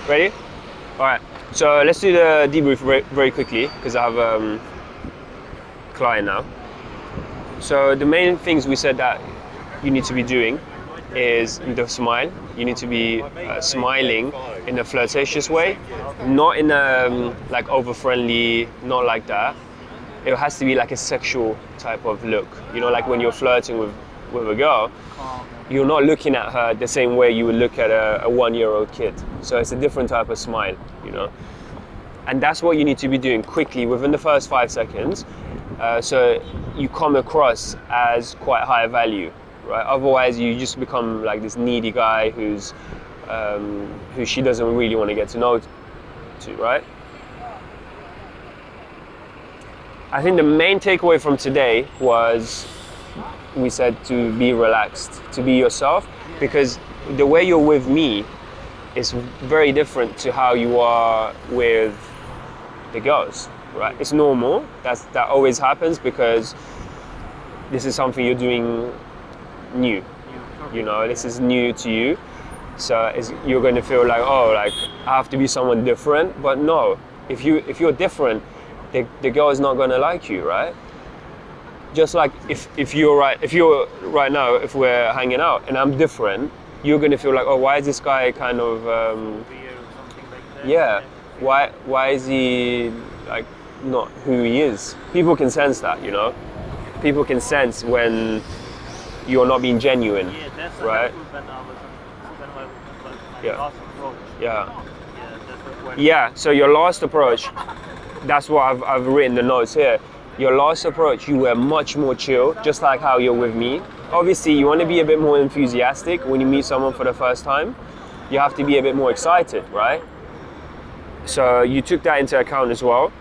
Ready? All right. So let's do the debrief very quickly because I have a client now. So the main things we said that you need to be doing is the smile. You need to be smiling in a flirtatious way, not in a like over friendly, not like that. It has to be like a sexual type of look. You know, like when you're flirting with a girl, you're not looking at her the same way you would look at a 1-year-old kid. So it's a different type of smile, you know. And that's what you need to be doing quickly within the first 5 seconds. So you come across as quite high value, right? Otherwise you just become like this needy guy who she doesn't really want to get to know, right? I think the main takeaway from today was we said to be relaxed, to be yourself, because the way you're with me is very different to how you are with the girls, right? It's normal, that always happens because this is something you're doing new, you know, this is new to you. So you're going to feel like, oh, like I have to be someone different, but no, if you're different, the girl is not going to like you, right? Just like if you're right now, if we're hanging out and I'm different, you're going to feel like, oh, why is this guy kind of yeah, why is he like not who he is? People can sense that, you know. People can sense when you're not being genuine, right? Yeah. So your last approach, that's what I've written the notes here. Your last approach, you were much more chill, just like how you're with me. Obviously, you want to be a bit more enthusiastic when you meet someone for the first time. You have to be a bit more excited, right? So you took that into account as well.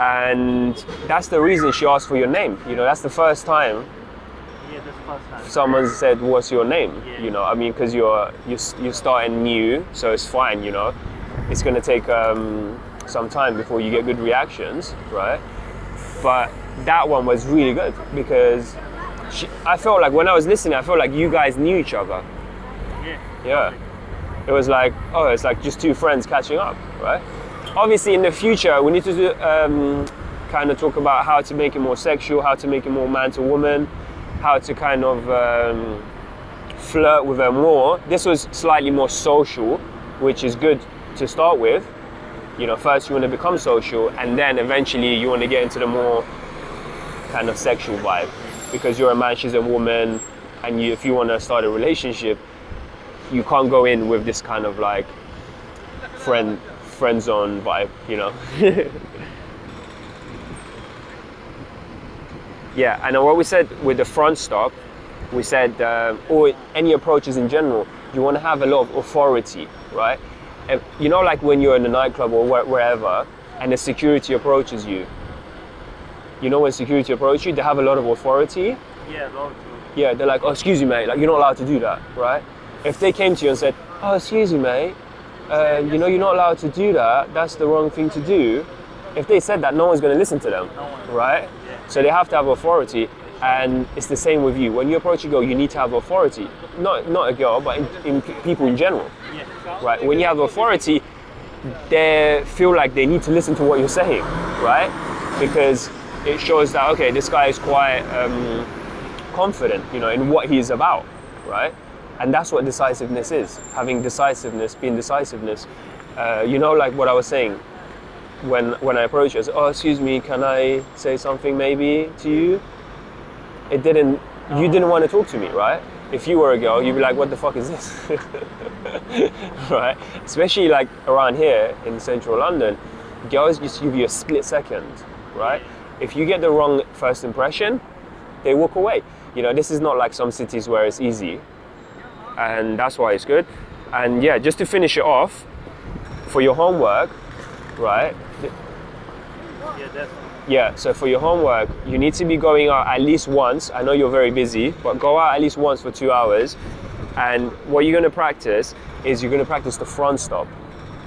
And that's the reason she asked for your name. You know, that's the first time someone said, what's your name? You know, I mean, because you're starting new, so it's fine, you know. It's going to take some time before you get good reactions, right? But that one was really good because I felt like when I was listening, I felt like you guys knew each other. Yeah. It was like, oh, it's like just two friends catching up, right? Obviously, in the future, we need to do, kind of talk about how to make it more sexual, how to make it more man to woman, how to kind of flirt with her more. This was slightly more social, which is good to start with. You know, first you want to become social, and then eventually you want to get into the more kind of sexual vibe. Because you're a man, she's a woman, and if you want to start a relationship, you can't go in with this kind of like friend zone vibe, you know. Yeah, and what we said with the front stop, we said, or any approaches in general, you want to have a lot of authority, right? And you know, like when you're in a nightclub or wherever, and the security approaches you. You know, when security approach you, they have a lot of authority. Yeah, yeah, they're like, oh, excuse me, mate, like you're not allowed to do that, right? If they came to you and said, oh, excuse me, mate, you know, you're not allowed to do that, that's the wrong thing to do. If they said that, no one's going to listen to them, right? Yeah. So they have to have authority, and it's the same with you. When you approach a girl, you need to have authority. Not a girl, but in people in general, right? When you have authority, they feel like they need to listen to what you're saying, right? Because it shows that, okay, this guy is quite confident, you know, in what he's about, right? And that's what decisiveness is. Having decisiveness, being decisiveness. You know, like what I was saying, when I approached you, I said, oh, excuse me, can I say something maybe to you? You didn't want to talk to me, right? If you were a girl, you'd be like, what the fuck is this? Right? Especially like around here in central London, girls just give you a split second, right? If you get the wrong first impression, they walk away. You know, this is not like some cities where it's easy. And that's why it's good. And yeah, just to finish it off, for your homework, right? Yeah, definitely. Yeah, so for your homework, you need to be going out at least once. I know you're very busy, but go out at least once for 2 hours. And what you're going to practice is you're going to practice the front stop,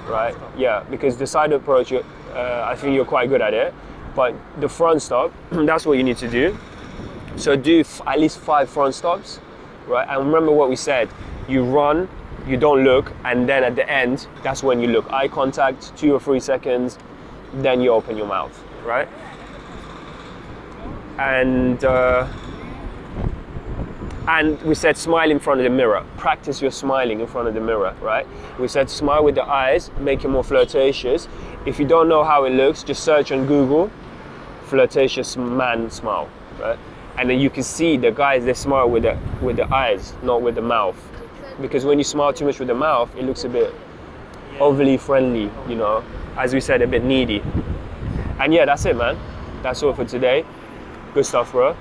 right? Yeah, because the side approach, I think you're quite good at it. But the front stop, that's what you need to do. So do at least 5 front stops, right? And remember what we said. You run you don't look, and then at the end, that's when you look. Eye contact, 2 or 3 seconds, then you open your mouth, right? And we said smile in front of the mirror. Practice your smiling in front of the mirror, right? We said smile with the eyes, make it more flirtatious. If you don't know how it looks, just search on Google, flirtatious man smile, right? And then you can see the guys, they smile with the eyes, not with the mouth. Because when you smile too much with the mouth, it looks a bit overly friendly, you know, as we said, a bit needy. And yeah, that's it, man. That's all for today. Good stuff, bro.